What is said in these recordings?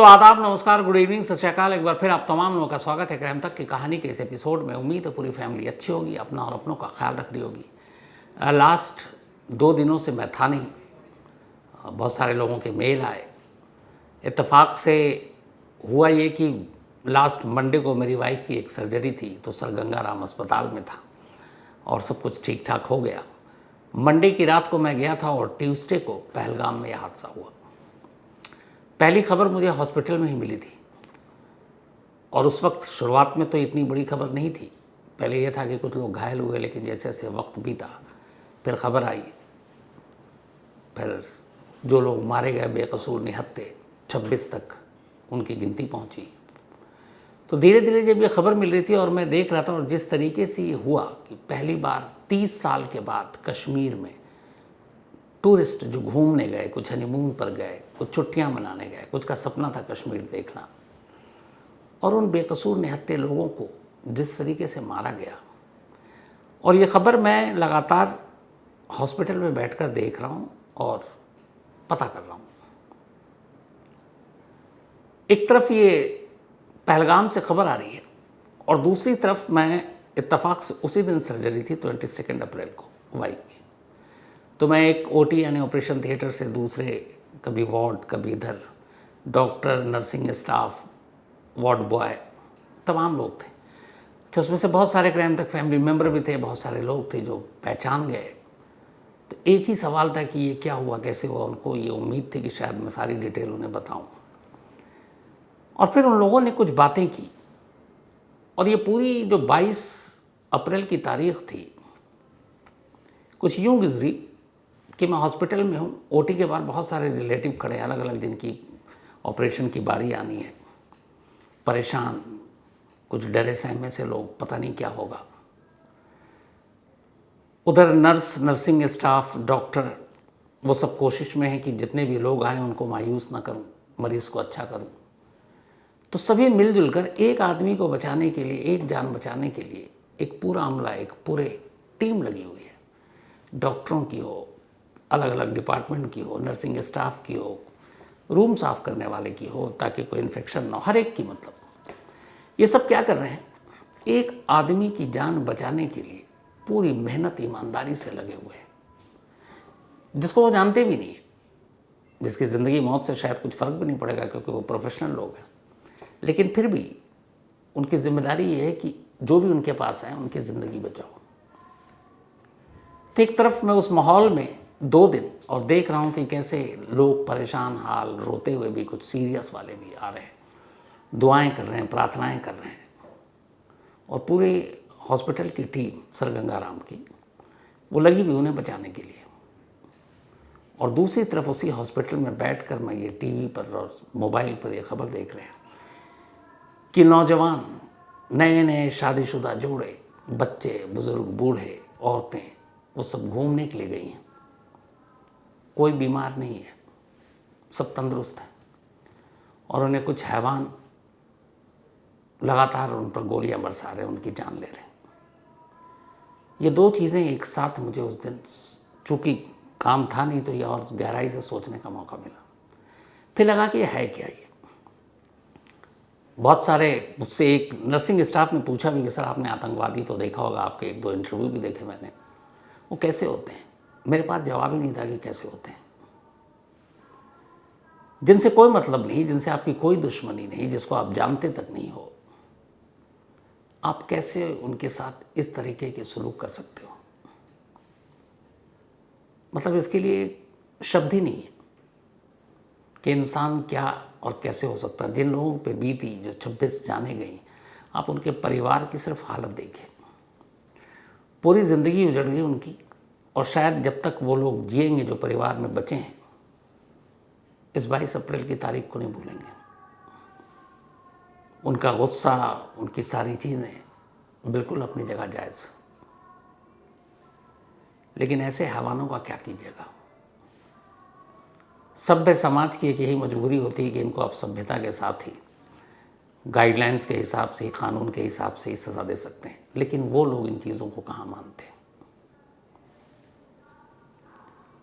तो आदाब, नमस्कार, गुड इवनिंग, सत श्री अकाल। एक बार फिर आप तमाम लोगों का स्वागत है क्राइम तक की कहानी के इस एपिसोड में। उम्मीद है पूरी फैमिली अच्छी होगी, अपना और अपनों का ख्याल रख रही होगी। लास्ट 2 दिनों से मैं था नहीं। बहुत सारे लोगों के मेल आए। इत्तेफाक से हुआ ये कि लास्ट मंडे को मेरी वाइफ की एक सर्जरी थी, तो सर गंगाराम अस्पताल में था और सब कुछ ठीक ठाक हो गया। मंडे की रात को मैं गया था और ट्यूसडे को पहलगाम में यह हादसा हुआ। पहली खबर मुझे हॉस्पिटल में ही मिली थी और उस वक्त शुरुआत में तो इतनी बड़ी खबर नहीं थी। पहले यह था कि कुछ लोग घायल हुए, लेकिन जैसे जैसे वक्त बीता फिर खबर आई, फिर जो लोग मारे गए बेकसूर निहत्थे 26 तक उनकी गिनती पहुंची। तो धीरे धीरे जब ये खबर मिल रही थी और मैं देख रहा था, और जिस तरीके से ये हुआ कि पहली बार 30 साल के बाद कश्मीर में टूरिस्ट जो घूमने गए, कुछ हनीमून पर गए, कुछ छुट्टियां मनाने गए, कुछ का सपना था कश्मीर देखना, और उन बेकसूर निहत्थे लोगों को जिस तरीके से मारा गया। और ये खबर मैं लगातार हॉस्पिटल में बैठकर देख रहा हूँ और पता कर रहा हूँ। एक तरफ ये पहलगाम से खबर आ रही है और दूसरी तरफ मैं इत्तेफाक से उसी दिन सर्जरी थी 22 अप्रैल को वाइफ की। तो मैं एक ओटी यानी ऑपरेशन थिएटर से दूसरे, कभी वार्ड कभी इधर, doctor, nursing staff, ward boy, तमाम लोग थे। तो उसमें से बहुत सारे क्राइम तक फैमिली मेम्बर भी थे, बहुत सारे लोग थे जो पहचान गए। तो एक ही सवाल था कि ये क्या हुआ, कैसे हुआ। उनको ये उम्मीद थी कि शायद मैं सारी डिटेल उन्हें बताऊं। और फिर उन लोगों ने कुछ बातें की और ये पूरी जो 22 अप्रैल की तारीख थी कुछ यूँ गुजरी कि मैं हॉस्पिटल में हूँ। ओटी के बाद बहुत सारे रिलेटिव खड़े हैं, अलग अलग, जिनकी ऑपरेशन की बारी आनी है, परेशान, कुछ डरे सहमे से लोग, पता नहीं क्या होगा। उधर नर्स, नर्सिंग स्टाफ, डॉक्टर, वो सब कोशिश में है कि जितने भी लोग आए उनको मायूस ना करूं, मरीज़ को अच्छा करूं। तो सभी मिलजुल कर एक आदमी को बचाने के लिए, एक जान बचाने के लिए एक पूरा अमला, एक पूरे टीम लगी हुई है। डॉक्टरों की हो, अलग अलग डिपार्टमेंट की हो, नर्सिंग स्टाफ की हो, रूम साफ़ करने वाले की हो, ताकि कोई इन्फेक्शन ना हो, हर एक की। मतलब ये सब क्या कर रहे हैं, एक आदमी की जान बचाने के लिए पूरी मेहनत ईमानदारी से लगे हुए हैं, जिसको वो जानते भी नहीं है, जिसकी ज़िंदगी मौत से शायद कुछ फ़र्क भी नहीं पड़ेगा क्योंकि वो प्रोफेशनल लोग हैं। लेकिन फिर भी उनकी जिम्मेदारी ये है कि जो भी उनके पास है उनकी ज़िंदगी बचाओ। तो एक तरफ मैं उस माहौल में 2 दिन और देख रहा हूँ कि कैसे लोग परेशान हाल, रोते हुए भी, कुछ सीरियस वाले भी आ रहे हैं, दुआएं कर रहे हैं, प्रार्थनाएं कर रहे हैं। और पूरे हॉस्पिटल की टीम सर गंगाराम की वो लगी हुई उन्हें बचाने के लिए। और दूसरी तरफ उसी हॉस्पिटल में बैठकर मैं ये टीवी पर और मोबाइल पर ये खबर देख रहे हैं कि नौजवान, नए नए शादीशुदा जोड़े, बच्चे, बुज़ुर्ग, बूढ़े, औरतें, वो सब घूमने के लिए गई हैं। कोई बीमार नहीं है, सब तंदुरुस्त हैं। और उन्हें कुछ हैवान लगातार उन पर गोलियां बरसा रहे हैं, उनकी जान ले रहे हैं। ये 2 चीज़ें एक साथ मुझे उस दिन, चूँकि काम था नहीं, तो ये और गहराई से सोचने का मौका मिला। फिर लगा कि ये है क्या। ये बहुत सारे, मुझसे एक नर्सिंग स्टाफ ने पूछा भी कि सर आपने आतंकवादी तो देखा होगा, आपके 1-2 इंटरव्यू भी देखे मैंने, वो कैसे होते हैं। मेरे पास जवाब ही नहीं था कि कैसे होते हैं। जिनसे कोई मतलब नहीं, जिनसे आपकी कोई दुश्मनी नहीं, जिसको आप जानते तक नहीं हो, आप कैसे उनके साथ इस तरीके के सलूक कर सकते हो। मतलब इसके लिए शब्द ही नहीं है कि इंसान क्या और कैसे हो सकता है। जिन लोगों पे बीती, जो 26 जाने गई, आप उनके परिवार की सिर्फ हालत देखें। पूरी ज़िंदगी उजड़ गई उनकी, और शायद जब तक वो लोग जिएंगे जो परिवार में बचे हैं, इस 22 अप्रैल की तारीख को नहीं भूलेंगे। उनका गुस्सा, उनकी सारी चीज़ें बिल्कुल अपनी जगह जायज़, लेकिन ऐसे हैवानों का क्या कीजिएगा। सभ्य समाज की एक यही मजबूरी होती है कि इनको आप सभ्यता के साथ ही, गाइडलाइंस के हिसाब से, कानून के हिसाब से ही सज़ा दे सकते हैं, लेकिन वो लोग इन चीज़ों को कहाँ मानते हैं।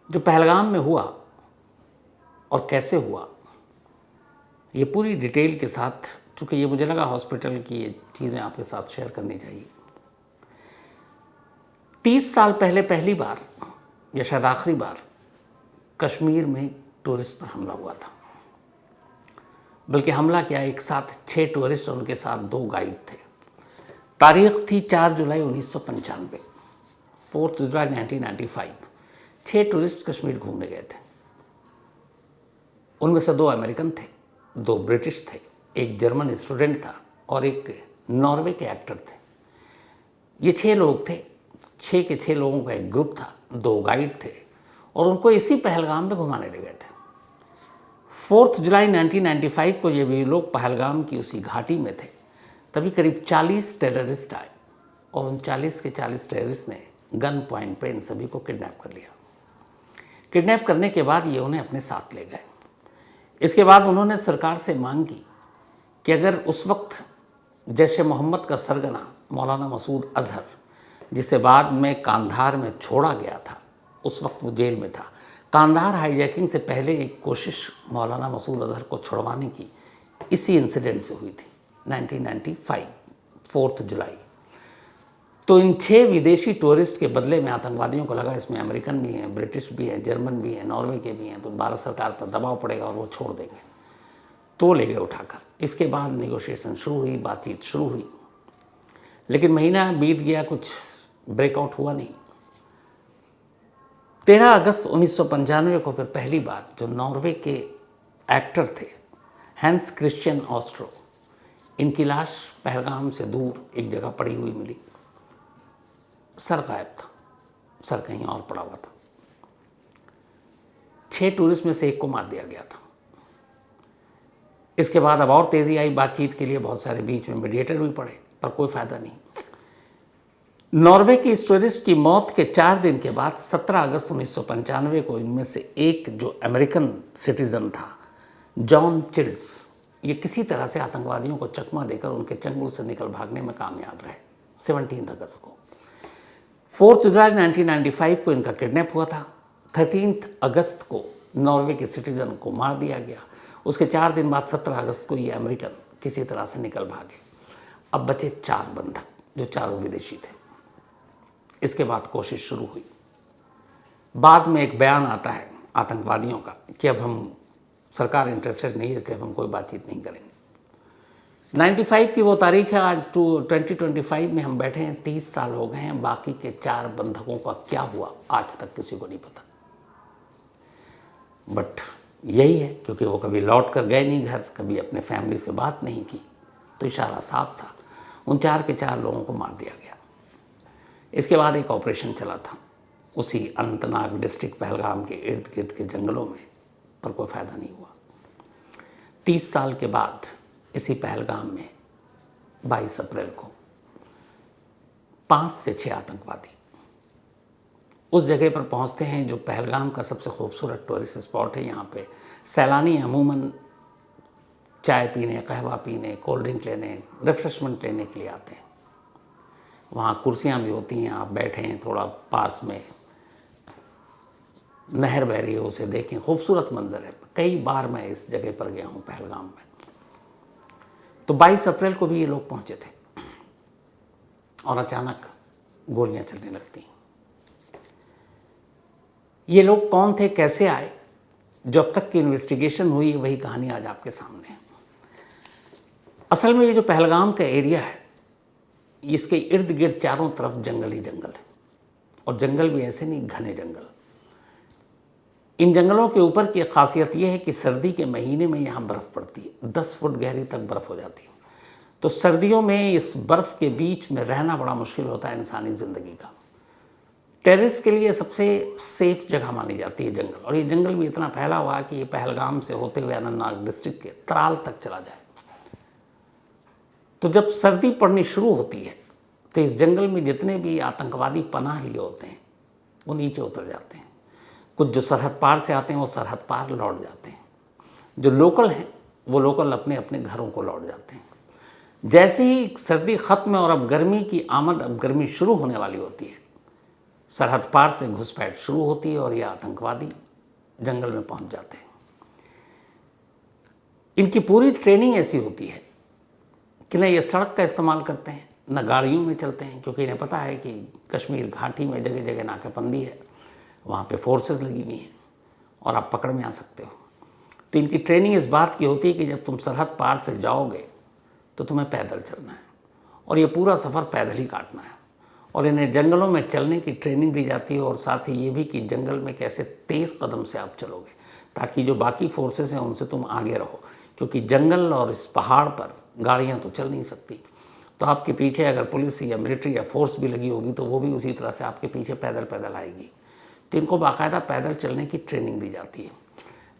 जो पहलगाम में हुआ और कैसे हुआ, ये पूरी डिटेल के साथ, चूँकि ये मुझे लगा हॉस्पिटल की ये चीज़ें आपके साथ शेयर करनी चाहिए। 30 साल पहले पहली बार या शायद आखिरी बार कश्मीर में टूरिस्ट पर हमला हुआ था। बल्कि हमला क्या, एक साथ 6 टूरिस्ट और उनके साथ 2 गाइड थे। तारीख थी 4 जुलाई 1995, 4 जुलाई 1995। 6 टूरिस्ट कश्मीर घूमने गए थे। उनमें से 2 अमेरिकन थे, 2 ब्रिटिश थे, एक जर्मन स्टूडेंट था और एक नॉर्वे के एक्टर थे। ये 6 लोग थे। 6 के 6 लोगों का एक ग्रुप था, 2 गाइड थे और उनको इसी पहलगाम में घुमाने ले गए थे। 4 जुलाई 1995 को ये भी लोग पहलगाम की उसी घाटी में थे। तभी करीब 40 टेररिस्ट आए और उन 40 के 40 टेररिस्ट ने गन पॉइंट पे इन सभी को किडनैप कर लिया। किडनैप करने के बाद ये उन्हें अपने साथ ले गए। इसके बाद उन्होंने सरकार से मांग की कि अगर उस वक्त जैश ए मोहम्मद का सरगना मौलाना मसूद अजहर, जिसे बाद में कांधार में छोड़ा गया था, उस वक्त वो जेल में था। कांधार हाईजैकिंग से पहले एक कोशिश मौलाना मसूद अजहर को छुड़वाने की इसी इंसिडेंट से हुई थी, 1995 4 जुलाई। तो इन 6 विदेशी टूरिस्ट के बदले में आतंकवादियों को लगा इसमें अमेरिकन भी हैं, ब्रिटिश भी हैं, जर्मन भी हैं, नॉर्वे के भी हैं, तो भारत सरकार पर दबाव पड़ेगा और वो छोड़ देंगे, तो ले गए उठाकर। इसके बाद नेगोशिएशन शुरू हुई, बातचीत शुरू हुई, लेकिन महीना बीत गया, कुछ ब्रेकआउट हुआ नहीं। 13 अगस्त 1995 को फिर पहली बार जो नॉर्वे के एक्टर थे हैंस क्रिश्चियन ऑस्ट्रो, इनकी लाश पहलगाम से दूर एक जगह पड़ी हुई मिली। सर गायब था, सर कहीं और पड़ा हुआ था। 6 टूरिस्ट में से एक को मार दिया गया था। इसके बाद अब और तेज़ी आई बातचीत के लिए, बहुत सारे बीच में मीडिएटर भी पड़े, पर कोई फ़ायदा नहीं। नॉर्वे की इस टूरिस्ट की मौत के 4 दिन के बाद 17 अगस्त 1995 को इनमें से एक जो अमेरिकन सिटीज़न था, जॉन चिल्ड्स, ये किसी तरह से आतंकवादियों को चकमा देकर उनके चंगुल से निकल भागने में कामयाब रहे। 17 अगस्त को 4 जुलाई 1995 को इनका किडनैप हुआ था। 13 अगस्त को नॉर्वे के सिटीज़न को मार दिया गया। उसके 4 दिन बाद 17 अगस्त को ये अमेरिकन किसी तरह से निकल भागे। अब बचे 4 बंधक जो चारों विदेशी थे। इसके बाद कोशिश शुरू हुई। बाद में एक बयान आता है आतंकवादियों का कि अब हम, सरकार इंटरेस्टेड नहीं है, इसलिए हम कोई बातचीत नहीं करेंगे। 95 की वो तारीख है, आज 2025 में हम बैठे हैं, 30 साल हो गए हैं। बाकी के 4 बंधकों का क्या हुआ आज तक किसी को नहीं पता। बट यही है, क्योंकि वो कभी लौट कर गए नहीं घर, कभी अपने फैमिली से बात नहीं की, तो इशारा साफ था। उन 4 के 4 लोगों को मार दिया गया। इसके बाद एक ऑपरेशन चला था उसी अनंतनाग डिस्ट्रिक्ट पहलगाम के इर्द गिर्द के जंगलों में, पर कोई फ़ायदा नहीं हुआ। 30 साल के बाद इसी पहलगाम में 22 अप्रैल को 5 से 6 आतंकवादी उस जगह पर पहुंचते हैं जो पहलगाम का सबसे खूबसूरत टूरिस्ट स्पॉट है। यहाँ पे सैलानी अमूमन चाय पीने, कहवा पीने, कोल्ड ड्रिंक लेने, रिफ्रेशमेंट लेने के लिए आते हैं। वहाँ कुर्सियाँ भी होती हैं, आप बैठे हैं थोड़ा पास में, नहर बह रही है, उसे देखें, खूबसूरत मंजर है। कई बार मैं इस जगह पर गया हूँ पहलगाम में। तो 22 अप्रैल को भी ये लोग पहुँचे थे और अचानक गोलियाँ चलने लगती। ये लोग कौन थे, कैसे आए, जो अब तक की इन्वेस्टिगेशन हुई है वही कहानी आज आपके सामने है। असल में ये जो पहलगाम का एरिया है, इसके इर्द गिर्द चारों तरफ जंगल ही जंगल है, और जंगल भी ऐसे नहीं, घने जंगल। इन जंगलों के ऊपर की खासियत यह है कि सर्दी के महीने में यहाँ बर्फ़ पड़ती है, 10 फुट गहरी तक बर्फ़ हो जाती है। तो सर्दियों में इस बर्फ़ के बीच में रहना बड़ा मुश्किल होता है इंसानी ज़िंदगी का। टेररिस्ट के लिए सबसे सेफ जगह मानी जाती है जंगल, और ये जंगल भी इतना फैला हुआ है कि ये पहलगाम से होते हुए अनंतनाग डिस्ट्रिक्ट के त्राल तक चला जाए। तो जब सर्दी पड़नी शुरू होती है तो इस जंगल में जितने भी आतंकवादी पनाह लिए होते हैं वो नीचे उतर जाते हैं। कुछ जो सरहद पार से आते हैं वो सरहद पार लौट जाते हैं। जो लोकल हैं वो लोकल अपने अपने घरों को लौट जाते हैं। जैसे ही सर्दी ख़त्म है और अब गर्मी की आमद, अब गर्मी शुरू होने वाली होती है, सरहद पार से घुसपैठ शुरू होती है और ये आतंकवादी जंगल में पहुंच जाते हैं। इनकी पूरी ट्रेनिंग ऐसी होती है कि न ये सड़क का इस्तेमाल करते हैं, न गाड़ियों में चलते हैं, क्योंकि इन्हें पता है कि कश्मीर घाटी में जगह जगह नाकाबंदी है, वहाँ पे फोर्सेस लगी हुई हैं और आप पकड़ में आ सकते हो। तो इनकी ट्रेनिंग इस बात की होती है कि जब तुम सरहद पार से जाओगे तो तुम्हें पैदल चलना है और ये पूरा सफ़र पैदल ही काटना है। और इन्हें जंगलों में चलने की ट्रेनिंग दी जाती है और साथ ही ये भी कि जंगल में कैसे तेज़ कदम से आप चलोगे ताकि जो बाकी फोर्सेस हैं उनसे तुम आगे रहो, क्योंकि जंगल और इस पहाड़ पर गाड़ियाँ तो चल नहीं सकती। तो आपके पीछे अगर पुलिस या मिलिट्री या फोर्स भी लगी होगी तो वो भी उसी तरह से आपके पीछे पैदल पैदल आएगी। तो इनको बाकायदा पैदल चलने की ट्रेनिंग दी जाती है।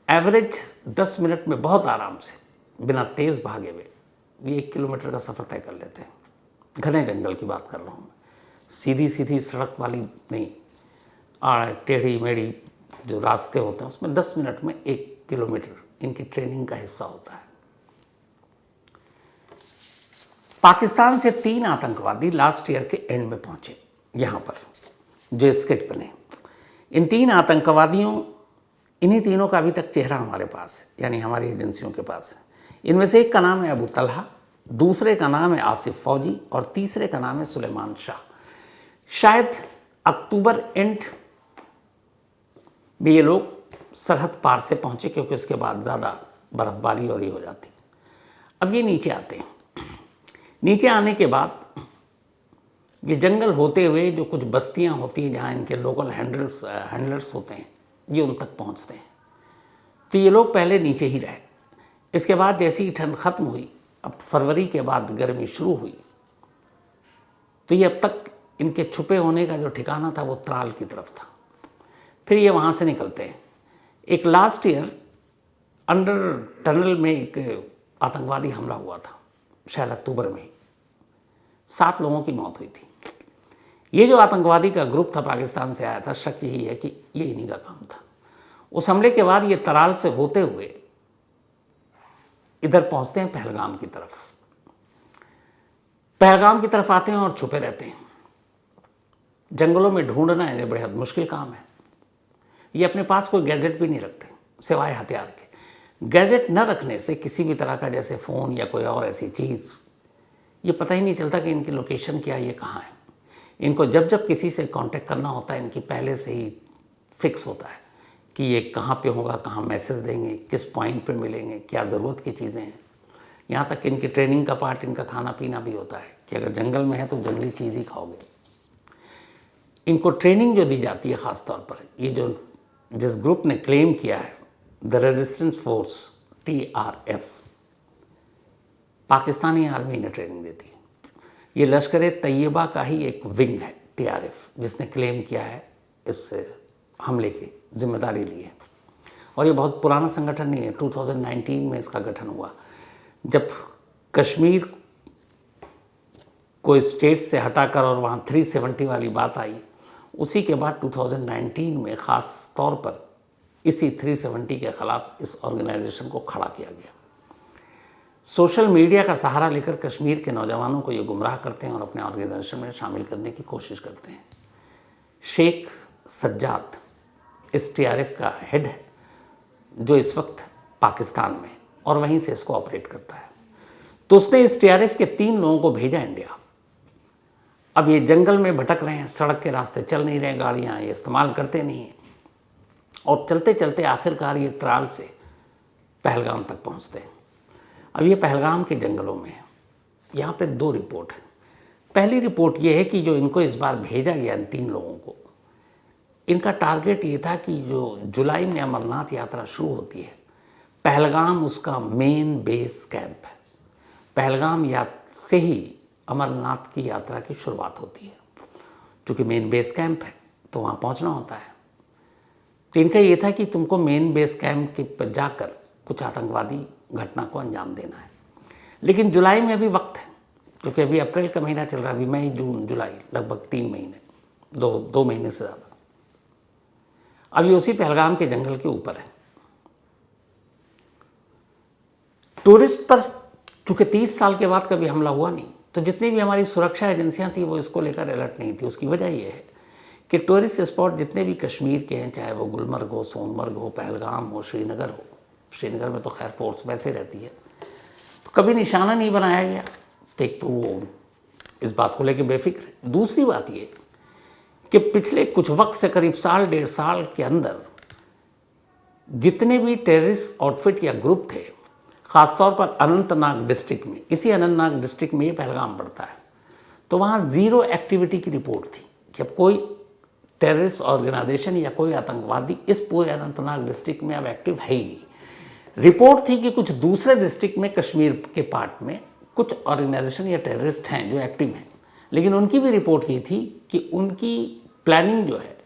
एवरेज 10 मिनट में बहुत आराम से बिना तेज़ भागे हुए ये 1 किलोमीटर का सफ़र तय कर लेते हैं। घने जंगल की बात कर रहा हूँ मैं, सीधी सीधी सड़क वाली नहीं, टेढ़ी मेढ़ी जो रास्ते होते हैं उसमें 10 मिनट में 1 किलोमीटर इनकी ट्रेनिंग का हिस्सा होता है। पाकिस्तान से 3 आतंकवादी लास्ट ईयर के एंड में पहुंचे यहाँ पर, जो स्केच बने। इन 3 आतंकवादियों, इन्हीं तीनों का अभी तक चेहरा हमारे पास है, यानी हमारी एजेंसियों के पास है। इनमें से एक का नाम है अबू तलहा, दूसरे का नाम है आसिफ फौजी और तीसरे का नाम है सुलेमान शाह। शायद अक्टूबर एंड में ये लोग सरहद पार से पहुंचे, क्योंकि उसके बाद ज़्यादा बर्फबारी और ये हो जाती। अब ये नीचे आते हैं। नीचे आने के बाद ये जंगल होते हुए जो कुछ बस्तियां होती हैं जहाँ इनके लोकल हैंडलर्स होते हैं, ये उन तक पहुँचते हैं। तो ये लोग पहले नीचे ही रहे। इसके बाद जैसी ही ठंड ख़त्म हुई, अब फरवरी के बाद गर्मी शुरू हुई, तो ये अब तक इनके छुपे होने का जो ठिकाना था वो त्राल की तरफ था। फिर ये वहाँ से निकलते हैं। एक लास्ट ईयर अंडर टनल में एक आतंकवादी हमला हुआ था, शायद अक्टूबर में ही 7 लोगों की मौत हुई थी। ये जो आतंकवादी का ग्रुप था पाकिस्तान से आया था, शक यही है कि ये इन्हीं का काम था। उस हमले के बाद ये तराल से होते हुए इधर पहुंचते हैं पहलगाम की तरफ। पहलगाम की तरफ आते हैं और छुपे रहते हैं। जंगलों में ढूंढना इन्हें बेहद मुश्किल काम है। ये अपने पास कोई गैजेट भी नहीं रखते सिवाय हथियार के। गैजेट न रखने से किसी भी तरह का, जैसे फ़ोन या कोई और ऐसी चीज़, ये पता ही नहीं चलता कि इनकी लोकेशन क्या है, ये कहाँ है। इनको जब जब किसी से कांटेक्ट करना होता है, इनकी पहले से ही फिक्स होता है कि ये कहाँ पे होगा, कहाँ मैसेज देंगे, किस पॉइंट पे मिलेंगे, क्या ज़रूरत की चीज़ें हैं। यहाँ तक इनकी ट्रेनिंग का पार्ट इनका खाना पीना भी होता है कि अगर जंगल में है तो जंगली चीज़ ही खाओगे। इनको ट्रेनिंग जो दी जाती है ख़ास तौर पर, ये जो जिस ग्रुप ने क्लेम किया है the resistance force TRF, Pakistani army ने ट्रेनिंग देती है। ये लश्कर तैयबा का ही एक विंग है TRF, जिसने क्लेम किया है इस हमले की जिम्मेदारी ली है। और ये बहुत पुराना संगठन नहीं है, 2019 में इसका गठन हुआ। जब कश्मीर को स्टेट से हटाकर और वहाँ 370 वाली बात आई, उसी के बाद 2019 में ख़ास तौर पर इसी 370 के ख़िलाफ़ इस ऑर्गेनाइजेशन को खड़ा किया गया। सोशल मीडिया का सहारा लेकर कश्मीर के नौजवानों को ये गुमराह करते हैं और अपने ऑर्गेनाइजेशन में शामिल करने की कोशिश करते हैं। शेख सज्जाद इस TRF का हेड है, जो इस वक्त पाकिस्तान में और वहीं से इसको ऑपरेट करता है। तो उसने इस TRF के 3 लोगों को भेजा इंडिया। अब ये जंगल में भटक रहे हैं, सड़क के रास्ते चल नहीं रहे, गाड़ियाँ ये इस्तेमाल करते नहीं हैं, और चलते चलते आखिरकार ये त्राल से पहलगाम तक पहुँचते हैं। अब ये पहलगाम के जंगलों में है। यहाँ पे 2 रिपोर्ट हैं। पहली रिपोर्ट ये है कि जो इनको इस बार भेजा गया इन 3 लोगों को, इनका टारगेट ये था कि जो जुलाई में अमरनाथ यात्रा शुरू होती है, पहलगाम उसका मेन बेस कैंप है। पहलगाम से ही अमरनाथ की यात्रा की शुरुआत होती है। चूँकि मेन बेस कैंप है तो वहाँ पहुँचना होता है। तो इनका ये था कि तुमको मेन बेस कैंप के पर जाकर कुछ आतंकवादी घटना को अंजाम देना है। लेकिन जुलाई में अभी वक्त है, क्योंकि अभी अप्रैल का महीना चल रहा है। अभी मई, जून, जुलाई, लगभग 3 महीने, 2 महीने से ज़्यादा। अभी उसी पहलगाम के जंगल के ऊपर है। टूरिस्ट पर चूँकि 30 साल के बाद कभी हमला हुआ नहीं, तो जितनी भी हमारी सुरक्षा एजेंसियां थी वो इसको लेकर अलर्ट नहीं थी। उसकी वजह ये है कि टूरिस्ट स्पॉट जितने भी कश्मीर के हैं, चाहे वो गुलमर्ग हो, सोनमर्ग हो, पहलगाम हो, श्रीनगर हो, श्रीनगर में तो खैर फोर्स वैसे रहती है, तो कभी निशाना नहीं बनाया गया। तो एक तो वो इस बात को लेकर बेफिक्र है। दूसरी बात ये कि पिछले कुछ वक्त से करीब साल 1.5 साल के अंदर जितने भी टेररिस्ट आउटफिट या ग्रुप थे, ख़ासतौर पर अनंतनाग डिस्ट्रिक्ट में, इसी अनंतनाग डिस्ट्रिक्ट में ये पहलगाम पड़ता है, तो वहाँ ज़ीरो एक्टिविटी की रिपोर्ट थी कि अब कोई टेररिस्ट ऑर्गेनाइजेशन या कोई आतंकवादी इस पूरे अनंतनाग डिस्ट्रिक्ट में अब एक्टिव है ही नहीं। रिपोर्ट थी कि कुछ दूसरे डिस्ट्रिक्ट में, कश्मीर के पार्ट में कुछ ऑर्गेनाइजेशन या टेररिस्ट हैं जो एक्टिव हैं, लेकिन उनकी भी रिपोर्ट ये थी कि उनकी प्लानिंग जो है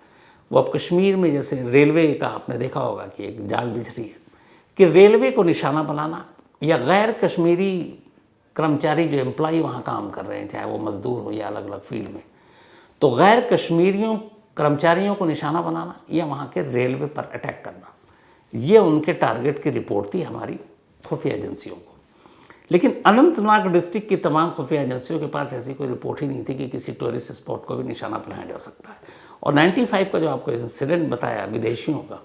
वो अब कश्मीर में, जैसे रेलवे का आपने देखा होगा कि एक जाल बिछ रही है कि रेलवे को निशाना बनाना या गैर कश्मीरी कर्मचारी जो एम्प्लॉई वहाँ काम कर रहे हैं, चाहे वो मजदूर हो या अलग अलग फील्ड में, तो गैर कश्मीरियों कर्मचारियों को निशाना बनाना या वहाँ के रेलवे पर अटैक करना, ये उनके टारगेट की रिपोर्ट थी हमारी खुफिया एजेंसियों को। लेकिन अनंतनाग डिस्ट्रिक्ट की तमाम खुफिया एजेंसियों के पास ऐसी कोई रिपोर्ट ही नहीं थी कि किसी टूरिस्ट स्पॉट को भी निशाना बनाया जा सकता है। और 95 का जो आपको इंसिडेंट बताया विदेशियों का,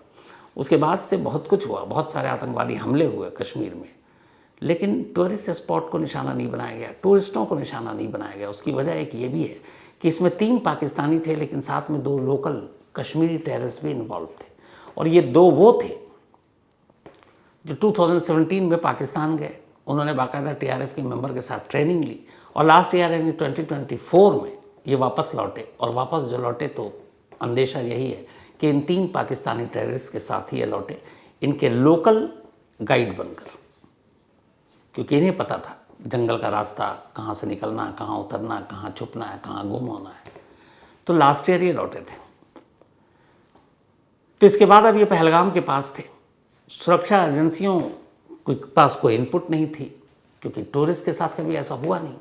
उसके बाद से बहुत कुछ हुआ, बहुत सारे आतंकवादी हमले हुए कश्मीर में, लेकिन टूरिस्ट स्पॉट को निशाना नहीं बनाया गया, टूरिस्टों को निशाना नहीं बनाया गया। उसकी वजह एक ये भी है कि इसमें 3 पाकिस्तानी थे, लेकिन साथ में 2 लोकल कश्मीरी टेररिस्ट भी इन्वॉल्व थे। और ये 2 वो थे जो 2017 में पाकिस्तान गए, उन्होंने बाकायदा TRF के मेंबर के साथ ट्रेनिंग ली और लास्ट ईयर यानी 2024 में ये वापस लौटे। और वापस जो लौटे तो अंदेशा यही है कि इन 3 पाकिस्तानी टेररिस्ट के साथ ही ये लौटे, इनके लोकल गाइड बनकर, क्योंकि इन्हें पता था जंगल का रास्ता, कहाँ से निकलना, कहाँ उतरना, कहाँ छुपना है, कहाँ गुम होना है। तो लास्ट ईयर ये लौटे थे। तो इसके बाद अब ये पहलगाम के पास थे। सुरक्षा एजेंसियों के पास कोई इनपुट नहीं थी, क्योंकि टूरिस्ट के साथ कभी ऐसा हुआ नहीं,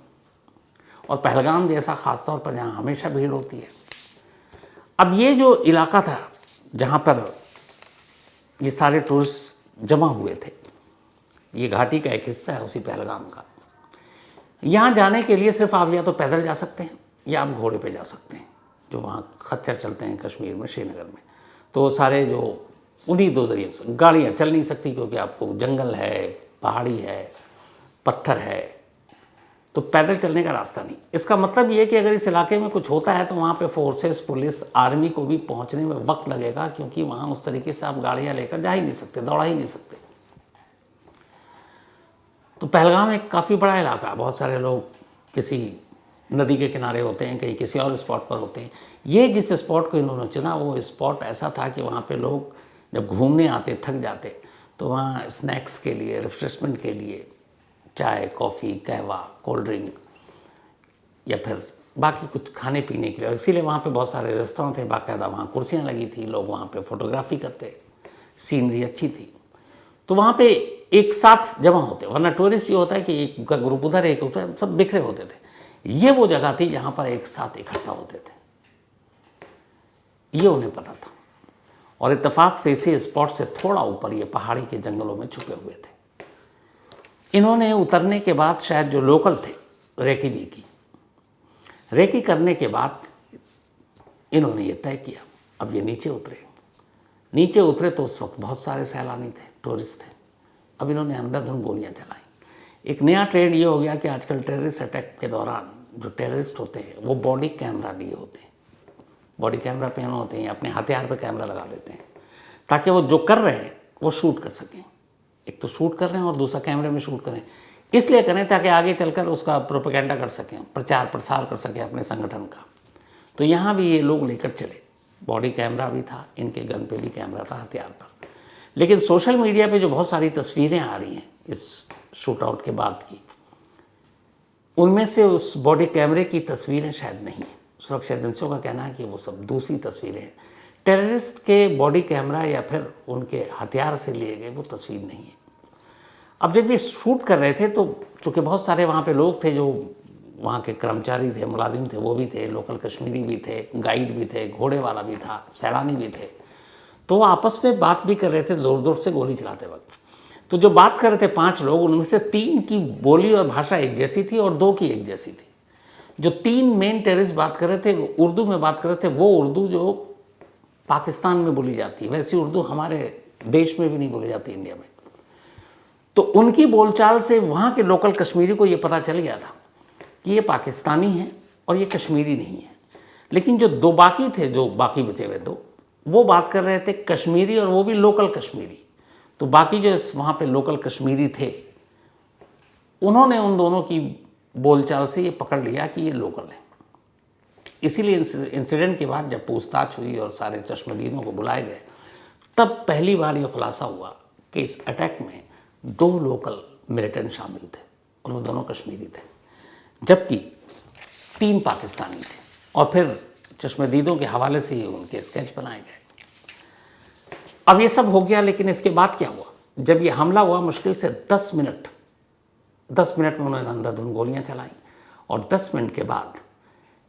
और पहलगाम जैसा ख़ास तौर पर जहाँ हमेशा भीड़ होती है। अब ये जो इलाका था जहाँ पर ये सारे टूरिस्ट जमा हुए थे, ये घाटी का एक हिस्सा है उसी पहलगाम का। यहाँ जाने के लिए सिर्फ आप या तो पैदल जा सकते हैं या आप घोड़े पे जा सकते हैं, जो वहाँ खच्चर चलते हैं कश्मीर में, श्रीनगर में। तो वो सारे जो उन्हीं 2 जरिए से, गाड़ियाँ चल नहीं सकती क्योंकि आपको जंगल है, पहाड़ी है, पत्थर है, तो पैदल चलने का रास्ता नहीं। इसका मतलब ये है कि अगर इस इलाके में कुछ होता है तो वहाँ पे फोर्सेस, पुलिस, आर्मी को भी पहुँचने में वक्त लगेगा, क्योंकि वहाँ उस तरीके से आप गाड़ियाँ लेकर जा ही नहीं सकते, दौड़ा ही नहीं सकते। तो पहलगाम एक काफ़ी बड़ा इलाका है, बहुत सारे लोग किसी नदी के किनारे होते हैं, कहीं किसी और स्पॉट पर होते हैं। ये जिस स्पॉट को इन्होंने चुना वो स्पॉट ऐसा था कि वहाँ पे लोग जब घूमने आते, थक जाते, तो वहाँ स्नैक्स के लिए, रिफ्रेशमेंट के लिए चाय, कॉफ़ी, कहवा, कोल्ड ड्रिंक या फिर बाकी कुछ खाने पीने के लिए, इसीलिए वहाँ पे बहुत सारे रेस्टोरेंट थे, बाकायदा वहाँ कुर्सियाँ लगी थी, लोग वहाँ पे फोटोग्राफी करते, सीनरी अच्छी थी। तो वहाँ पे एक साथ जमा होते, वरना टूरिस्ट ये होता है कि एक का ग्रुप उधर, एक उधर, सब बिखरे होते थे। ये वो जगह थी जहाँ पर एक साथ इकट्ठा होते थे, ये उन्हें पता था। और इत्तेफाक से इसी स्पॉट से थोड़ा ऊपर ये पहाड़ी के जंगलों में छुपे हुए थे। इन्होंने उतरने के बाद शायद जो लोकल थे, रेकी भी की, रेकी करने के बाद इन्होंने ये तय किया अब ये नीचे उतरे तो उस वक्त बहुत सारे सैलानी थे, टूरिस्ट थे। अब इन्होंने अंधाधुंध गोलियां चलाई। एक नया ट्रेंड ये हो गया कि आजकल टेररिस्ट अटैक के दौरान जो टेररिस्ट होते हैं वो बॉडी कैमरा लिए होते हैं, बॉडी कैमरा पहने होते हैं, अपने हथियार पे कैमरा लगा देते हैं ताकि वो जो कर रहे हैं वो शूट कर सकें। एक तो शूट कर रहे हैं और दूसरा कैमरे में शूट करें, इसलिए करें ताकि आगे चलकर उसका प्रोपेगेंडा कर सकें, प्रचार प्रसार कर सकें अपने संगठन का। तो यहाँ भी ये लोग लेकर चले, बॉडी कैमरा भी था, इनके गन पे भी कैमरा था, हथियार पर। लेकिन सोशल मीडिया पे जो बहुत सारी तस्वीरें आ रही हैं इस शूट आउट के बाद की, उनमें से उस बॉडी कैमरे की तस्वीरें शायद नहीं है। सुरक्षा एजेंसियों का कहना है कि वो सब दूसरी तस्वीरें हैं। टेररिस्ट के बॉडी कैमरा या फिर उनके हथियार से लिए गए वो तस्वीर नहीं है। अब जब ये शूट कर रहे थे तो चूँकि बहुत सारे वहाँ पे लोग थे, जो वहाँ के कर्मचारी थे, मुलाजिम थे, वो भी थे, लोकल कश्मीरी भी थे, गाइड भी थे, घोड़े वाला भी था, सैलानी भी थे, तो आपस में बात भी कर रहे थे ज़ोर ज़ोर से गोली चलाते वक्त। तो जो बात कर रहे थे 5 लोग, उनमें से 3 की बोली और भाषा एक जैसी थी और 2 की एक जैसी थी। जो 3 मेन टेररिस्ट बात कर रहे थे उर्दू में बात कर रहे थे, वो उर्दू जो पाकिस्तान में बोली जाती है, वैसी उर्दू हमारे देश में भी नहीं बोली जाती, इंडिया में। तो उनकी बोलचाल से वहाँ के लोकल कश्मीरी को ये पता चल गया था कि ये पाकिस्तानी है और ये कश्मीरी नहीं है। लेकिन जो दो बाकी थे, जो बाकी बचे हुए दो, वो बात कर रहे थे कश्मीरी और वो भी लोकल कश्मीरी। तो बाकी जो वहाँ पे लोकल कश्मीरी थे उन्होंने उन दोनों की बोलचाल से ये पकड़ लिया कि ये लोकल है। इसीलिए इंसिडेंट के बाद जब पूछताछ हुई और सारे चश्मदीदों को बुलाए गए, तब पहली बार ये खुलासा हुआ कि इस अटैक में 2 लोकल मिलिटेंट शामिल थे और वो दोनों कश्मीरी थे, जबकि 3 पाकिस्तानी थे। और फिर चश्मदीदों के हवाले से ही उनके स्केच बनाए गए। अब ये सब हो गया, लेकिन इसके बाद क्या हुआ? जब ये हमला हुआ, मुश्किल से 10 मिनट में उन्होंने अंधाधुंध गोलियां चलाई और 10 मिनट के बाद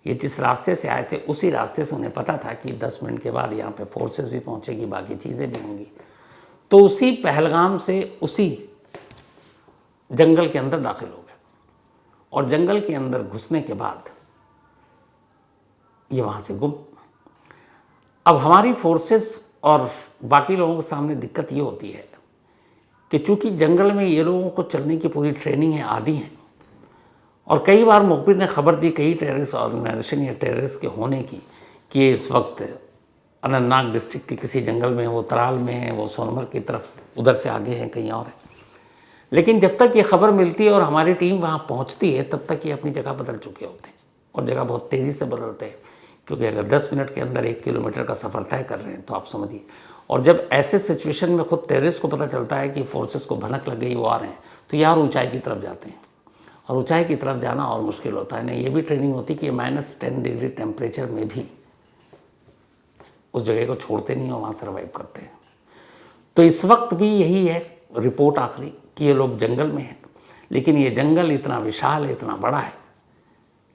ये जिस रास्ते से आए थे उसी रास्ते से उन्हें पता था कि 10 मिनट के बाद यहाँ पे फोर्सेस भी पहुँचेगी, बाकी चीज़ें भी होंगी। तो उसी पहलगाम से उसी जंगल के अंदर दाखिल हो गए और जंगल के अंदर घुसने के बाद ये वहाँ से गुम। अब हमारी फोर्सेस और बाकी लोगों के सामने दिक्कत ये होती है कि चूंकि जंगल में ये लोगों को चलने की पूरी ट्रेनिंग है, आदि हैं, और कई बार मुखबिर ने खबर दी कई टेररिस्ट ऑर्गेनाइजेशन या टेररिस्ट के होने की कि इस वक्त अनंतनाग डिस्ट्रिक्ट के किसी जंगल में, वो तराल में है, वो सोनमर्ग की तरफ उधर से आगे हैं, कहीं और है। लेकिन जब तक ये खबर मिलती है और हमारी टीम वहाँ पहुँचती है, तब तक ये अपनी जगह बदल चुके होते हैं और जगह बहुत तेज़ी से बदलते हैं, क्योंकि अगर 10 मिनट के अंदर 1 किलोमीटर का सफ़र तय कर रहे हैं तो आप समझिए। और जब ऐसे सिचुएशन में खुद टेररिस्ट को पता चलता है कि फोर्सेस को भनक लग गई, वो आ रहे हैं, तो यार ऊंचाई की तरफ जाते हैं और ऊंचाई की तरफ जाना और मुश्किल होता है। नहीं, ये भी ट्रेनिंग होती है कि -10 डिग्री टेम्परेचर में भी उस जगह को छोड़ते नहीं और वहाँ सर्वाइव करते हैं। तो इस वक्त भी यही है रिपोर्ट आखिरी कि ये लोग जंगल में हैं, लेकिन ये जंगल इतना विशाल है, इतना बड़ा है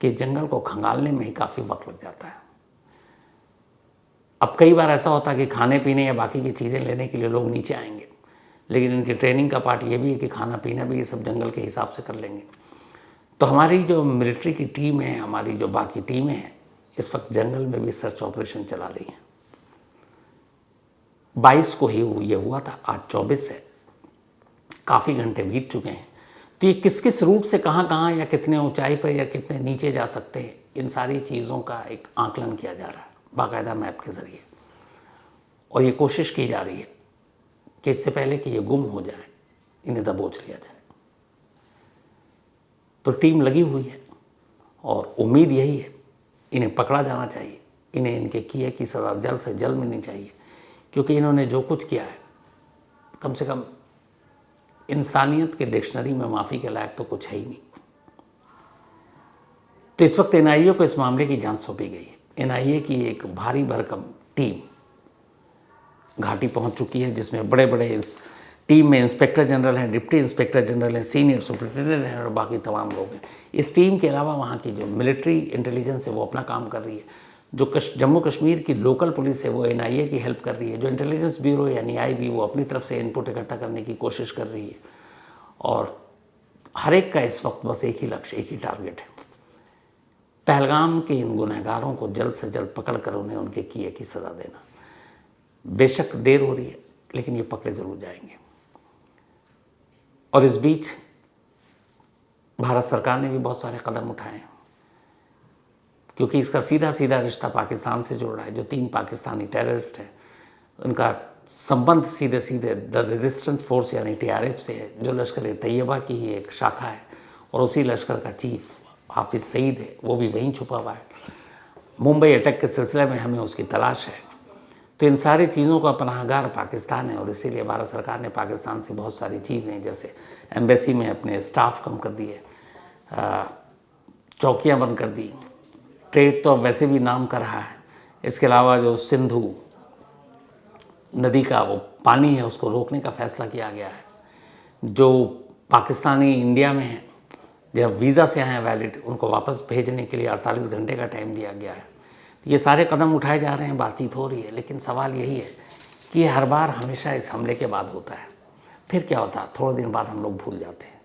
कि जंगल को खंगालने में ही काफ़ी वक्त लग जाता है। अब कई बार ऐसा होता है कि खाने पीने या बाकी की चीज़ें लेने के लिए लोग नीचे आएंगे, लेकिन इनकी ट्रेनिंग का पार्ट ये भी है कि खाना पीना भी ये सब जंगल के हिसाब से कर लेंगे। तो हमारी जो मिलिट्री की टीम है, हमारी जो बाकी टीमें हैं, इस वक्त जंगल में भी सर्च ऑपरेशन चला रही हैं। 22 को ही ये हुआ था, आज 24 है, काफ़ी घंटे बीत चुके हैं। तो ये किस किस रूट से कहाँ या कितने ऊंचाई पर या कितने नीचे जा सकते हैं, इन सारी चीज़ों का एक आकलन किया जा रहा है बाकायदा मैप के ज़रिए। और ये कोशिश की जा रही है कि इससे पहले कि ये गुम हो जाए, इन्हें दबोच लिया जाए। तो टीम लगी हुई है और उम्मीद यही है इन्हें पकड़ा जाना चाहिए, इन्हें इनके किए की सज़ा जल्द से जल्द मिलनी चाहिए, क्योंकि इन्होंने जो कुछ किया है, कम से कम इंसानियत के डिक्शनरी में माफ़ी के लायक तो कुछ है ही नहीं। तो इस वक्त NIA को इस मामले की जांच सौंपी गई है। NIA की एक भारी भरकम टीम घाटी पहुंच चुकी है, जिसमें बड़े बड़े इस टीम में इंस्पेक्टर जनरल हैं, डिप्टी इंस्पेक्टर जनरल हैं, सीनियर सुपरिटेंडेंट हैं और बाकी तमाम लोग हैं। इस टीम के अलावा वहाँ की जो मिलिट्री इंटेलिजेंस है वो अपना काम कर रही है, जो जम्मू कश्मीर की लोकल पुलिस है वो NIA की हेल्प कर रही है, जो इंटेलिजेंस ब्यूरो यानी IB वो अपनी तरफ से इनपुट इकट्ठा करने की कोशिश कर रही है। और हर एक का इस वक्त बस एक ही लक्ष्य, एक ही टारगेट है, पहलगाम के इन गुनहगारों को जल्द से जल्द पकड़ कर उन्हें उनके किए की सज़ा देना। बेशक देर हो रही है, लेकिन ये पकड़े ज़रूर जाएंगे। और इस बीच भारत सरकार ने भी बहुत सारे कदम उठाए हैं, क्योंकि इसका सीधा सीधा रिश्ता पाकिस्तान से जुड़ रहा है। जो 3 पाकिस्तानी टेररिस्ट हैं, उनका संबंध सीधे सीधे द रेजिस्टेंस फोर्स यानी TRF से है, जो लश्कर-ए-तैयबा की ही एक शाखा है, और उसी लश्कर का चीफ हाफिज़ सईद है, वो भी वहीं छुपा हुआ है। मुंबई अटैक के सिलसिले में हमें उसकी तलाश है। तो इन सारी चीज़ों का पनाहगार पाकिस्तान है, और इसीलिए भारत सरकार ने पाकिस्तान से बहुत सारी चीज़ें, जैसे एम्बेसी में अपने स्टाफ कम कर दिए, चौकियाँ बंद कर दी, ट्रेड तो वैसे भी नाम कर रहा है। इसके अलावा जो सिंधु नदी का वो पानी है उसको रोकने का फैसला किया गया है। जो पाकिस्तानी इंडिया में हैं, जब वीज़ा से आए हैं वैलिड, उनको वापस भेजने के लिए 48 घंटे का टाइम दिया गया है। ये सारे कदम उठाए जा रहे हैं, बातचीत हो रही है, लेकिन सवाल यही है कि ये हर बार हमेशा इस हमले के बाद होता है। फिर क्या होता है, थोड़े दिन बाद हम लोग भूल जाते हैं।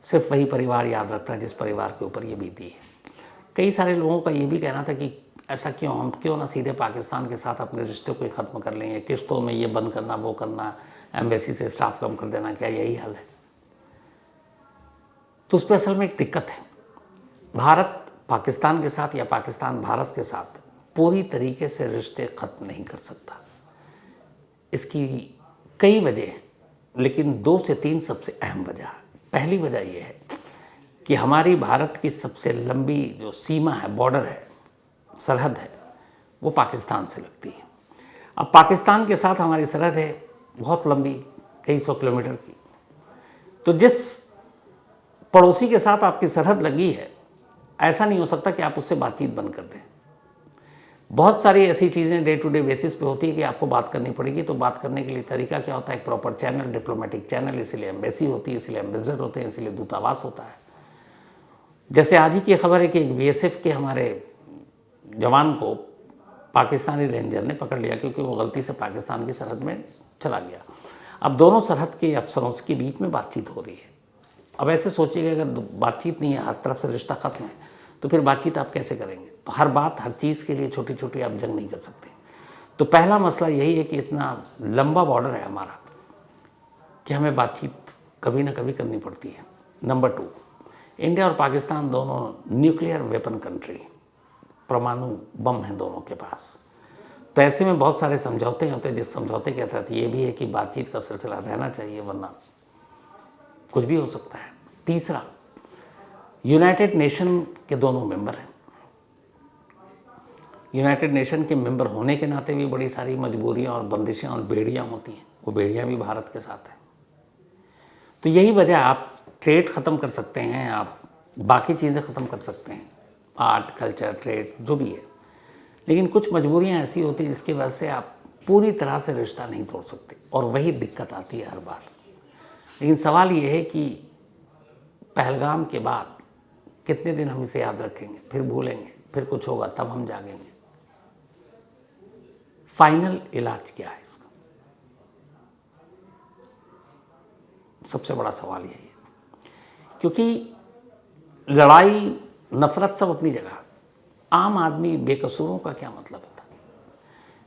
सिर्फ वही परिवार याद रखता है जिस परिवार के ऊपर ये बीती है। कई सारे लोगों का ये भी कहना था कि ऐसा हम क्यों ना सीधे पाकिस्तान के साथ अपने रिश्ते को ख़त्म कर लें, किश्तों में ये बंद करना, वो करना, एम्बेसी से स्टाफ कम कर देना, क्या यही हाल है? तो उस पर असल में एक दिक्कत है। भारत पाकिस्तान के साथ या पाकिस्तान भारत के साथ पूरी तरीके से रिश्ते ख़त्म नहीं कर सकता। इसकी कई वजह हैं, लेकिन 2 से 3 सबसे अहम वजह है। पहली वजह यह है कि हमारी भारत की सबसे लंबी जो सीमा है, बॉर्डर है, सरहद है, वो पाकिस्तान से लगती है। अब पाकिस्तान के साथ हमारी सरहद है बहुत लंबी, कई 100 किलोमीटर की। तो जिस पड़ोसी के साथ आपकी सरहद लगी है, ऐसा नहीं हो सकता कि आप उससे बातचीत बंद कर दें। बहुत सारी ऐसी चीज़ें डे टू डे बेसिस पे होती है कि आपको बात करनी पड़ेगी। तो बात करने के लिए तरीका क्या होता है? एक प्रॉपर चैनल, डिप्लोमेटिक चैनल, इसीलिए एम्बेसी होती है, इसीलिए एम्बेसडर होते हैं, इसीलिए दूतावास होता है। जैसे आज ही की खबर है कि एक बीएसएफ के हमारे जवान को पाकिस्तानी रेंजर ने पकड़ लिया क्योंकि वो गलती से पाकिस्तान की सरहद में चला गया। अब दोनों सरहद के अफसरों के बीच में बातचीत हो रही है। अब ऐसे सोचिएगा, अगर बातचीत नहीं है, हर तरफ से रिश्ता खत्म है, तो फिर बातचीत आप कैसे करेंगे? तो हर बात, हर चीज़ के लिए छोटी छोटी आप जंग नहीं कर सकते। तो पहला मसला यही है कि इतना लंबा बॉर्डर है हमारा कि हमें बातचीत कभी ना कभी करनी पड़ती है। नंबर 2, इंडिया और पाकिस्तान दोनों न्यूक्लियर वेपन कंट्री, परमाणु बम हैं दोनों के पास। तो ऐसे में बहुत सारे समझौते होते हैं, जिस समझौते के तहत ये भी है कि बातचीत का सिलसिला रहना चाहिए, वरना कुछ भी हो सकता है। तीसरा, यूनाइटेड नेशन के दोनों मेंबर हैं। यूनाइटेड नेशन के मेंबर होने के नाते भी बड़ी सारी मजबूरियां और बंदिशें और बेड़ियां होती हैं। वो बेड़ियां भी भारत के साथ हैं। तो यही वजह, आप ट्रेड ख़त्म कर सकते हैं, आप बाकी चीज़ें ख़त्म कर सकते हैं, आर्ट, कल्चर, ट्रेड, जो भी है, लेकिन कुछ मजबूरियां ऐसी होती हैं जिसकी वजह से आप पूरी तरह से रिश्ता नहीं तोड़ सकते, और वही दिक्कत आती है हर बार। लेकिन सवाल ये है कि पहलगाम के बाद कितने दिन हम इसे याद रखेंगे, फिर भूलेंगे, फिर कुछ होगा तब हम जागेंगे। फाइनल इलाज क्या है इसका? सबसे बड़ा सवाल यही है, क्योंकि लड़ाई, नफरत सब अपनी जगह, आम आदमी बेकसूरों का क्या मतलब होता है?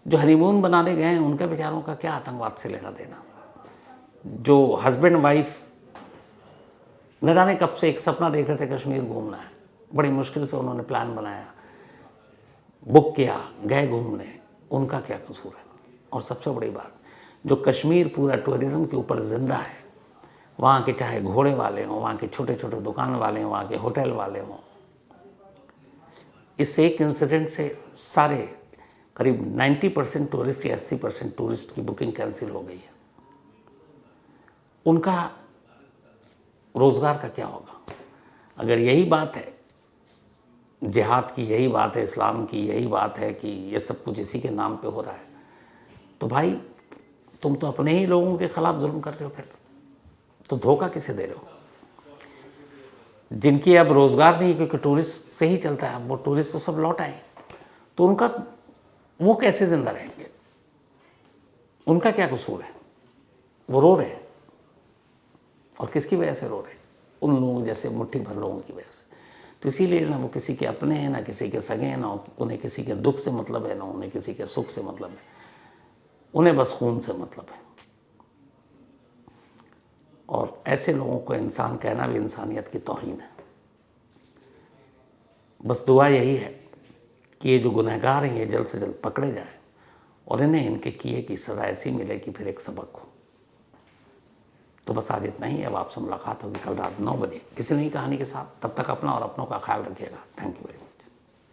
जो हनीमून बनाने गए हैं उनके बेचारों का क्या आतंकवाद से लेना देना? जो हस्बैंड वाइफ न जाने कब से एक सपना देख रहे थे कश्मीर घूमना है, बड़ी मुश्किल से उन्होंने प्लान बनाया, बुक किया, गए घूमने, उनका क्या कसूर है? और सबसे बड़ी बात, जो कश्मीर पूरा टूरिज्म के ऊपर जिंदा है, वहाँ के चाहे घोड़े वाले हों, वहाँ के छोटे छोटे दुकान वाले हों, वहाँ के होटल वाले हों, इस एक इंसिडेंट से सारे करीब 90% टूरिस्ट या 80% टूरिस्ट की बुकिंग कैंसिल हो गई है। उनका रोज़गार का क्या होगा? अगर यही बात है, जिहाद की यही बात है, इस्लाम की यही बात है कि ये सब कुछ इसी के नाम पे हो रहा है, तो भाई तुम तो अपने ही लोगों के ख़िलाफ़ जुल्म कर रहे हो। फिर तो धोखा किसे दे रहे हो? जिनकी अब रोज़गार नहीं, क्योंकि टूरिस्ट से ही चलता है, अब वो टूरिस्ट तो सब लौट आए, तो उनका, वो कैसे ज़िंदा रहेंगे? उनका क्या कसूर है? वो रो रहे हैं, और किसकी वजह से रो रहे हैं? उन लोगों जैसे मुट्ठी भर लोगों की वजह से। तो इसीलिए ना वो किसी के अपने हैं, ना किसी के सगे हैं, ना उन्हें किसी के दुख से मतलब है, ना उन्हें किसी के सुख से मतलब है, उन्हें बस खून से मतलब है। और ऐसे लोगों को इंसान कहना भी इंसानियत की तौहीन है। बस दुआ यही है कि ये जो गुनहगार हैं ये जल्द से जल्द पकड़े जाएं, और इन्हें इनके किए की सज़ा ऐसी मिले कि फिर एक सबक हो। तो बस आज इतना ही। अब आपसे मुलाकात होगी कल रात 9 बजे किसी नई कहानी के साथ। तब तक अपना और अपनों का ख्याल रखिएगा। Thank you very much.